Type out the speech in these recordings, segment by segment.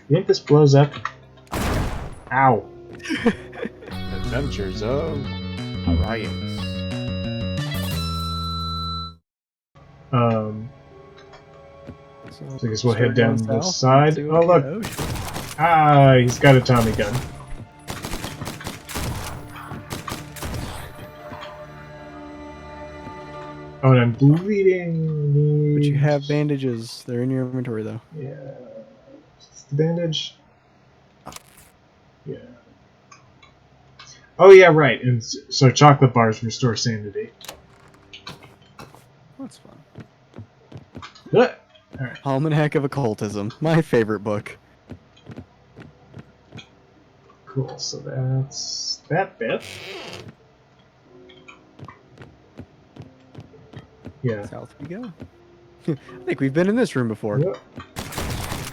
You think this blows up? Ow. Adventures of Ryace. So I guess we'll head down this side. Oh, look! Ah, he's got a Tommy gun. Oh, and I'm bleeding. But you have bandages. They're in your inventory, though. Yeah. Is the bandage? Yeah. Oh, yeah, right. And so chocolate bars restore sanity. That's fun. All right. Almanac of Occultism. My favorite book. Cool. So that's that bit. Yeah. South we go. I think we've been in this room before. Yep.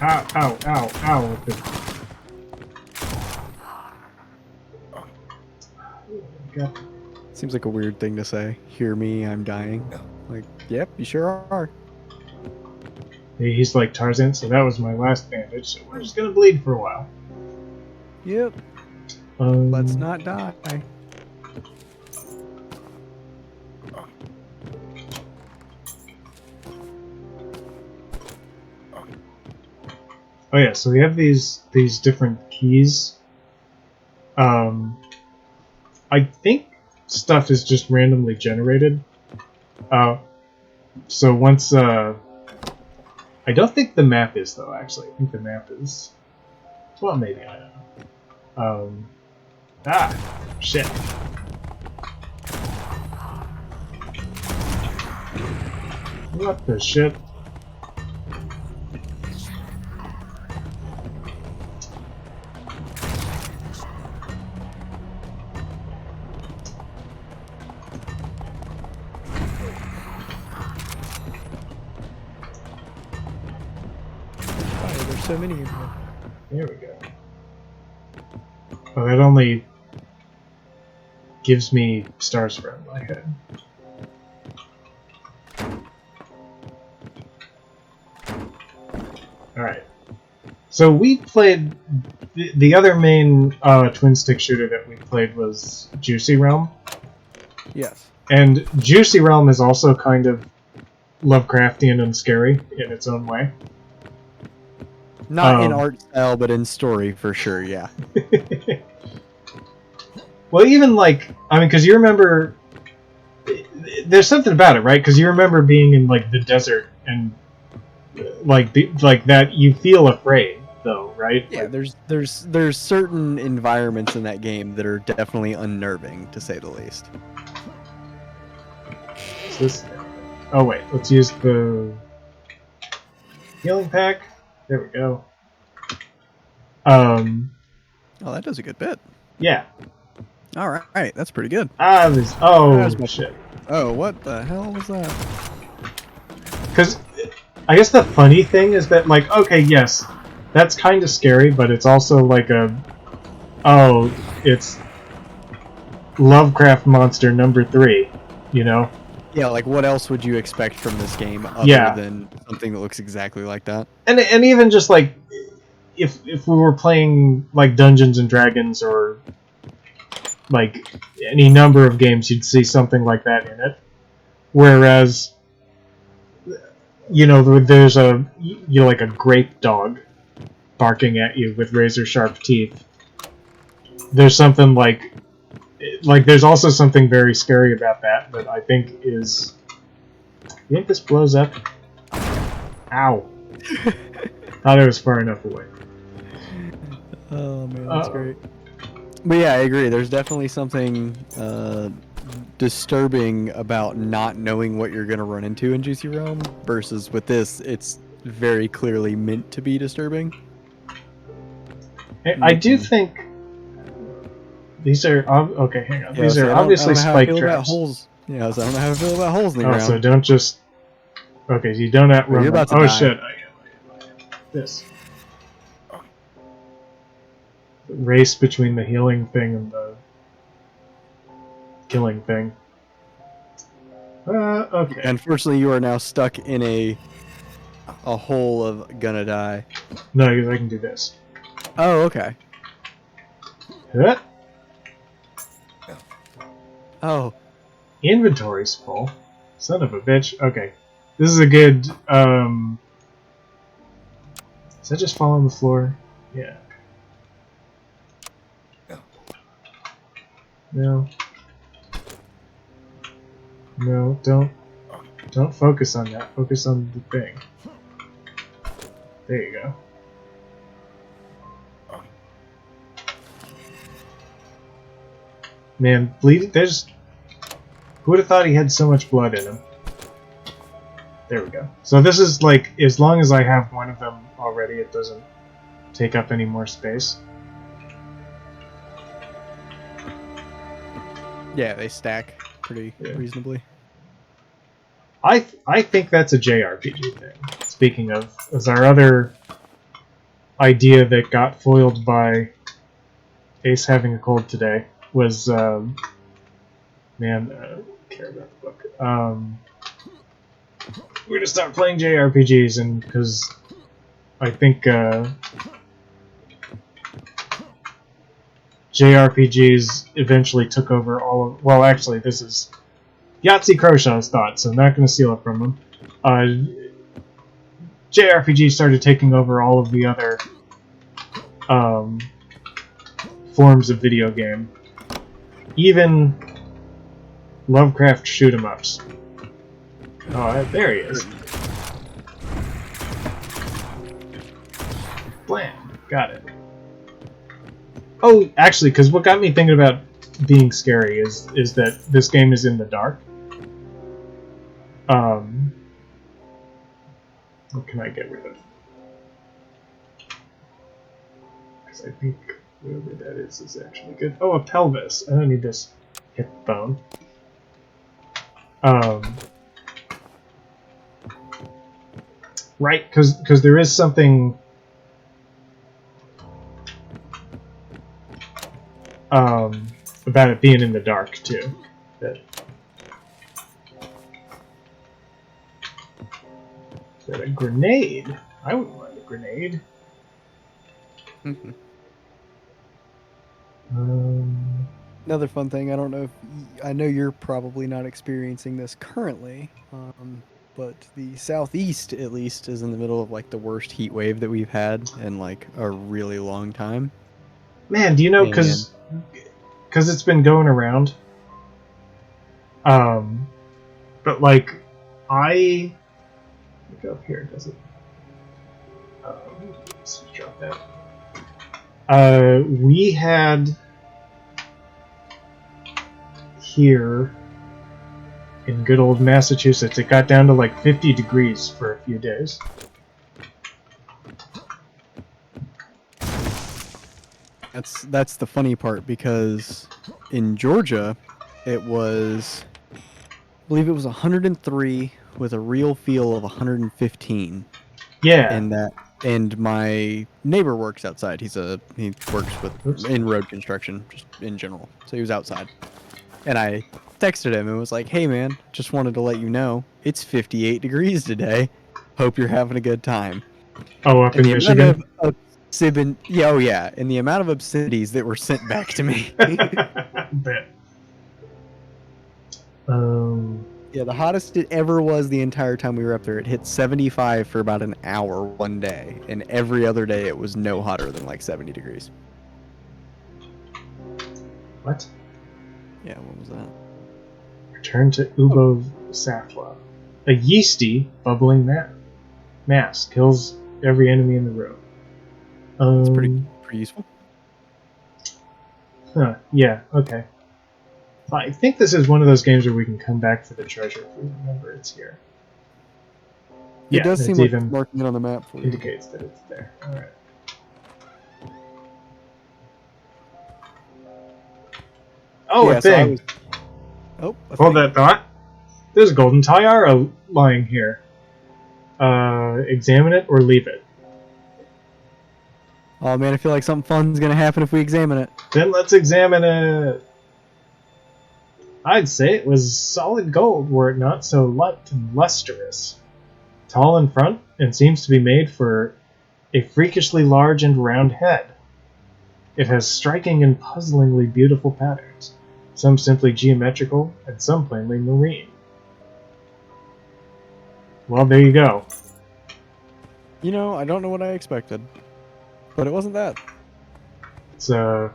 Ow, ow, ow, ow. God. Seems like a weird thing to say. Hear me, I'm dying. Like, yep, you sure are. He's like Tarzan, so that was my last bandage, so we're just gonna bleed for a while. Yep. Let's not die. Oh yeah, so we have these different keys. I think stuff is just randomly generated. So once I don't think the map is though. Actually, I think the map is. Well, maybe I don't know. Shit. What the shit? There's so many of them. There we go. Oh, that only gives me stars from my head. Alright. So we played... The other main twin stick shooter that we played was Juicy Realm. Yes. And Juicy Realm is also kind of Lovecraftian and scary in its own way. Not in art style, but in story for sure, yeah. Well, even like, I mean, because you remember, there's something about it, right? Because you remember being in like the desert and like that, you feel afraid, though, right? Yeah, like, there's certain environments in that game that are definitely unnerving, to say the least. Is this? Oh wait, let's use the healing pack. There we go. Oh, that does a good bit. Yeah. All right, that's pretty good. Shit. Oh, what the hell was that? Because I guess the funny thing is that, like, okay, yes, that's kind of scary, but it's also like it's Lovecraft monster number 3, you know? Yeah, like what else would you expect from this game other than something that looks exactly like that? And even just like if we were playing like Dungeons and Dragons or like any number of games, you'd see something like that in it. Whereas, you know, there's like a grape dog barking at you with razor sharp teeth. There's something like there's also something very scary about that I think is. You think this blows up? Ow! Thought it was far enough away. Oh man, that's great. But yeah, I agree. There's definitely something disturbing about not knowing what you're gonna run into in Juicy Realm versus with this, it's very clearly meant to be disturbing. I do think these are okay. Hang on, these are obviously spike traps. Holes. Yeah, so I don't know how to feel about holes in the ground. So don't just. Okay, so you don't outrun. You're about to die. die. Shit! This race between the healing thing and the killing thing. Okay. Unfortunately, you are now stuck in a a hole of gonna die. No, because I can do this. Oh, okay. Huh? Oh, Inventory's full. Son of a bitch. Okay. This is a good, Does that just fall on the floor? Yeah. No. No, don't focus on that. Focus on the thing. There you go. Man, bleed. There's. Who would have thought he had so much blood in him? There we go. So this is like, as long as I have one of them already, it doesn't take up any more space. yeah, they stack pretty reasonably. I think that's a JRPG thing. Speaking of, as our other idea that got foiled by Ace having a cold today was, man, I don't care about the book. We're gonna start playing JRPGs, and because I think JRPGs eventually took over all of. Well, actually, this is Yahtzee Crowshaw's thoughts, so I'm not going to steal it from him. JRPGs started taking over all of the other forms of video game, even Lovecraft shoot 'em ups. Oh, there he is. Blam, got it. Oh, actually, because what got me thinking about being scary is that this game is in the dark. What can I get rid of? Because I think whatever that is actually good. Oh, a pelvis. I don't need this hip bone. Right, because there is something about it being in the dark too. That is that a grenade? I wouldn't mind a grenade. Mm-hmm. Another fun thing, I don't know if I know you're probably not experiencing this currently, but the southeast at least is in the middle of like the worst heat wave that we've had in like a really long time. Man, do you know, because it's been going around, but like I look up here, does it? Let's drop that. We had here in good old Massachusetts, it got down to like 50 degrees for a few days. That's the funny part, because in Georgia it was, I believe it was 103 with a real feel of 115. Yeah. And my neighbor works outside. He works in road construction just in general. So he was outside. And I texted him and was like, "Hey man, just wanted to let you know it's 58 degrees today. Hope you're having a good time." Oh, up And in the Michigan? amount of and the amount of obscenities that were sent back to me. Bet. Yeah, the hottest it ever was the entire time we were up there. It hit 75 for about an hour one day, and every other day it was no hotter than like 70 degrees. What? Yeah, what was that? Return to Ubo Satwa. A yeasty, bubbling mass kills every enemy in the room. It's pretty useful. Huh, yeah, okay. I think this is one of those games where we can come back for the treasure if we remember it's here. It does seem like it's marking it on the map for you. Indicates that it's there. Alright. Oh, yeah, a thing! Hold that thought. There's a golden tiara lying here. Examine it or leave it. Oh man, I feel like something fun's gonna happen if we examine it. Then let's examine it. I'd say it was solid gold were it not so light and lustrous. tall in front and seems to be made for a freakishly large and round head. It has striking and puzzlingly beautiful patterns, some simply geometrical and some plainly marine. Well, there you go. You know, I don't know what I expected, but it wasn't that. It's a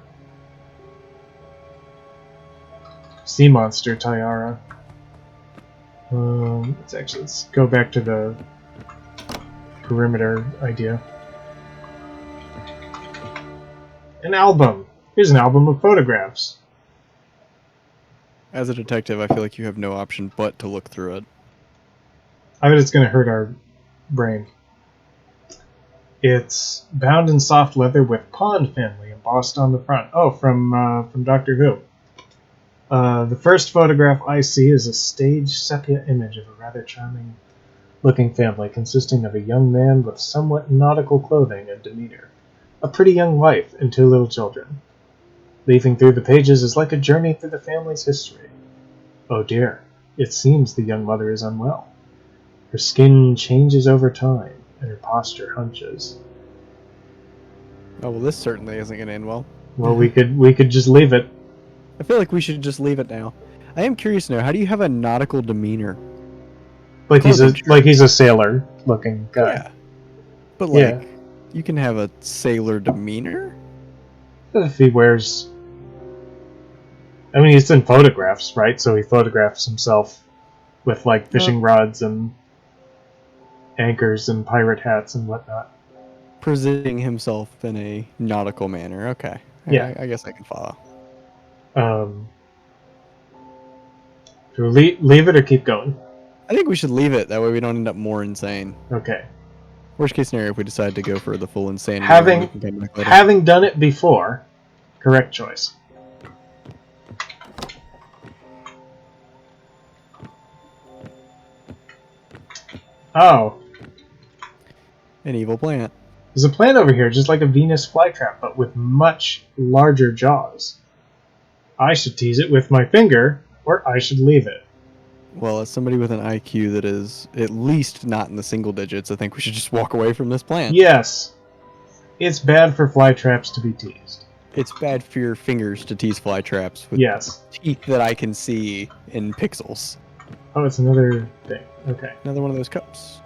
sea monster tiara. Let's go back to the perimeter idea. An album. Here's an album of photographs. As a detective, I feel like you have no option but to look through it. I bet it's going to hurt our brain. It's bound in soft leather with Pond family embossed on the front. Oh, from Doctor Who. The first photograph I see is a staged sepia image of a rather charming-looking family consisting of a young man with somewhat nautical clothing and demeanor, a pretty young wife, and 2 little children. Leafing through the pages is like a journey through the family's history. Oh dear, it seems the young mother is unwell. Her skin changes over time, and her posture hunches. Oh, well, this certainly isn't going to end well. Well, we could just leave it. I feel like we should just leave it now. I am curious now, how do you have a nautical demeanor? Like he's a sailor-looking guy. Yeah. But, like, you can have a sailor demeanor? If he wears... I mean, he's in photographs, right? So he photographs himself with, like, fishing rods and anchors and pirate hats and whatnot. Presenting himself in a nautical manner. Okay. Yeah. I guess I can follow. Do we leave it or keep going? I think we should leave it. That way we don't end up more insane. Okay. Worst case scenario, if we decide to go for the full insanity, we can come back later. Having done it before, correct choice. Oh. An evil plant. There's a plant over here, just like a Venus flytrap, but with much larger jaws. I should tease it with my finger, or I should leave it. Well, as somebody with an IQ that is at least not in the single digits, I think we should just walk away from this plant. Yes. It's bad for flytraps to be teased. It's bad for your fingers to tease fly traps with teeth that I can see in pixels. Oh, it's another thing. Okay. Another one of those cups.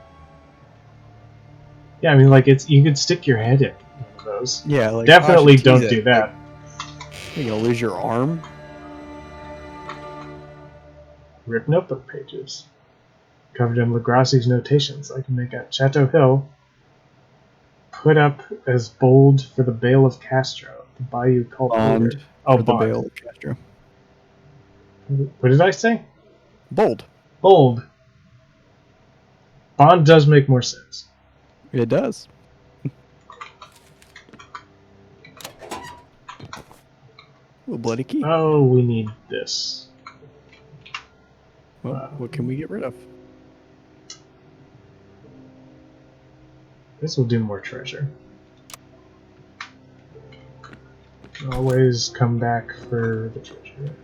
Yeah, I mean, like, you could stick your head in one of those. Yeah, like... Definitely don't do that. Like, you're gonna lose your arm? Rip notebook pages. Covered in Legrassi's notations. I can make out Chateau Hill. Put up as bold for the Bale of Castro. The Bayou Cult Bond. Oh, for Bond. The Bale of Castro. What did I say? Bold. Bold. Bond does make more sense. It does. Ooh, bloody key. Oh, we need this. Well, what can we get rid of? This will do more treasure. Always come back for the treasure.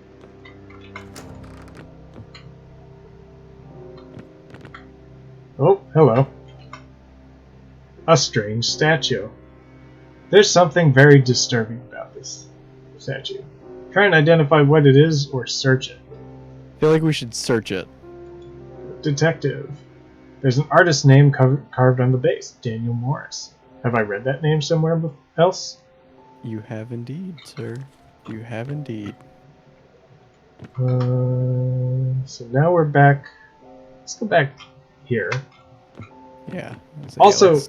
Oh, hello. A strange statue. There's something very disturbing about this statue. Try and identify what it is or search it. I feel like we should search it. Detective. There's an artist's name carved on the base, Daniel Morris. Have I read that name somewhere else? You have indeed, sir. You have indeed. So now we're back. Let's go back here. Yeah. Also,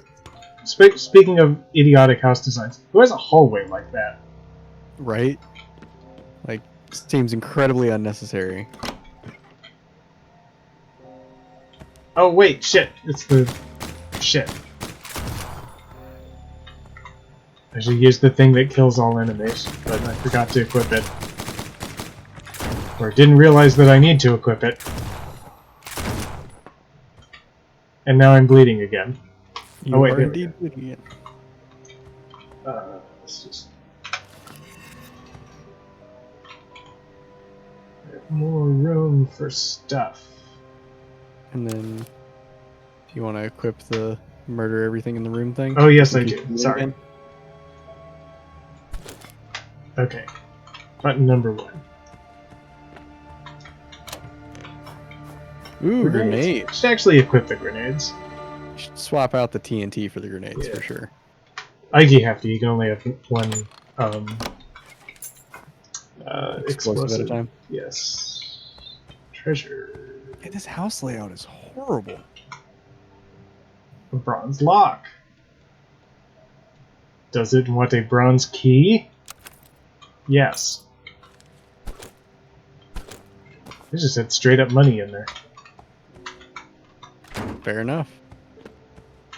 speaking of idiotic house designs, who has a hallway like that? Right? Like, seems incredibly unnecessary. Oh wait, shit! It's the shit. I should use the thing that kills all enemies, but I forgot to equip it. Or didn't realize that I need to equip it. And now I'm bleeding again. You oh wait, are indeed bleeding again. Let's just... More room for stuff. And then You want to equip the murder everything in the room thing? Oh, yes, I Can you do. do it Sorry. again? Okay. Button number 1. Ooh, grenade. Should actually equip the grenades. You should swap out the TNT for the grenades Yeah. for sure. You have to. You can only have one Explosive at a time. Yes. Treasure. Hey, this house layout is horrible. A bronze lock. Does it want a bronze key? Yes. They just had straight up money in there. Fair enough.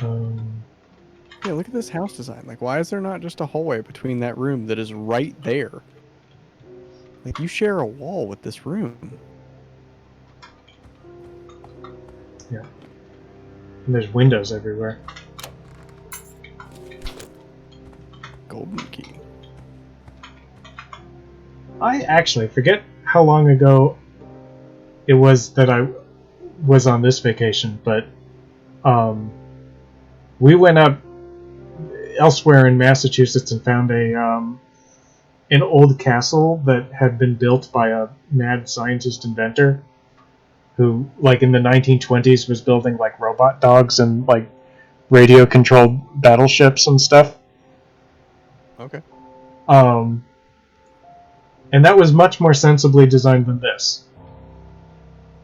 Yeah, look at this house design. Like, why is there not just a hallway between that room that is right there? Like, you share a wall with this room. Yeah. And there's windows everywhere. Golden key. I actually forget how long ago it was that I was on this vacation, but we went up elsewhere in Massachusetts and found an old castle that had been built by a mad scientist inventor who, like, in the 1920s was building, like, robot dogs and, like, radio-controlled battleships and stuff. Okay. And that was much more sensibly designed than this.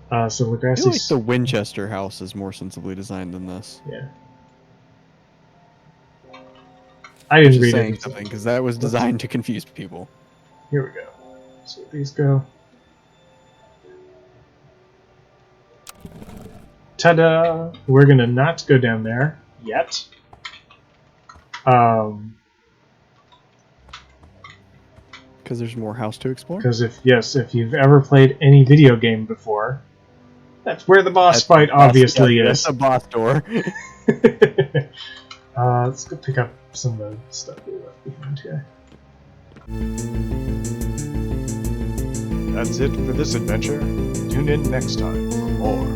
So I feel like Legrassy's... the Winchester house is more sensibly designed than this. Yeah. I didn't Just read saying anything. something, because that was designed to confuse people. Here we go. So these go. Ta-da! We're gonna not go down there yet. Because there's more house to explore? Because if you've ever played any video game before, that's where the boss fight obviously is. That's a boss door. Let's go pick up some of the stuff we left behind here. That's it for this adventure. Tune in next time for more.